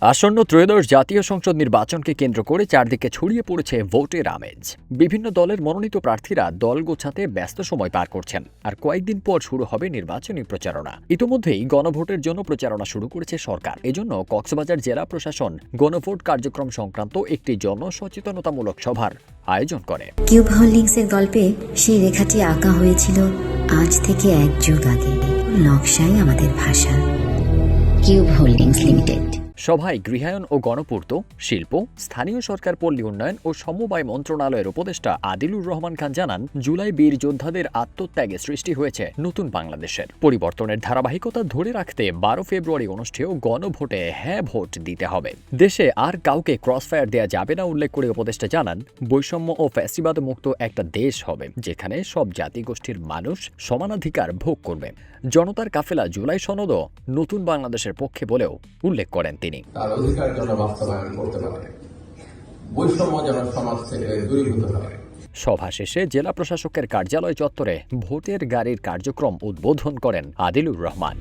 আসন্ন ত্রয়োদশ জাতীয় সংসদ নির্বাচনকে কেন্দ্র করে চারদিকে ছড়িয়ে পড়েছে ভোটের আমেজ। বিভিন্ন দলের মনোনীত প্রার্থীরা দল গোছাতে ব্যস্ত সময় পার করছেন, আর কয়েকদিন পর শুরু হবে নির্বাচনী প্রচারণা। ইতোমধ্যেই গণভোটের জন্য প্রচারণা শুরু করেছে সরকার। এজন্য কক্সবাজার জেলা প্রশাসন গণভোট কার্যক্রম সংক্রান্ত একটি জনসচেতনতামূলক সভার আয়োজন করে। কিউব হোল্ডিংসের গল্পে সেই রেখাটি আঁকা হয়েছিল আজ থেকে 1 যুগ আগে। নকশাই আমাদের ভাষা। Cube holdings limited. সভায় গৃহায়ন ও গণপূর্ত, শিল্প, স্থানীয় সরকার, পল্লী উন্নয়ন ও সমবায় মন্ত্রণালয়ের উপদেষ্টা আদিলুর রহমান খান জানান, জুলাই বীর যোদ্ধাদের আত্মত্যাগে সৃষ্টি হয়েছে নতুন বাংলাদেশের। পরিবর্তনের ধারাবাহিকতা ধরে রাখতে 12 ফেব্রুয়ারি অনুষ্ঠেয় গণভোটে হ্যাঁ ভোট দিতে হবে। দেশে আর কাউকে ক্রসফায়ার দেয়া যাবে না উল্লেখ করে উপদেষ্টা জানান, বৈষম্য ও ফ্যাসিবাদ মুক্ত একটা দেশ হবে, যেখানে সব জাতিগোষ্ঠীর মানুষ সমানাধিকার ভোগ করবে। জনতার কাফেলা জুলাই সনদও নতুন বাংলাদেশের পক্ষে বলেও উল্লেখ করেন তিনি। তার অধিকার যেন বাস্তবায়ন করতে পারে, বৈষম্য যেন সমাজ থেকে দূরীভূত হয়। সভা শেষে জেলা প্রশাসকের কার্যালয় চত্বরে ভোটের গাড়ির কার্যক্রম উদ্বোধন করেন আদিলুর রহমান।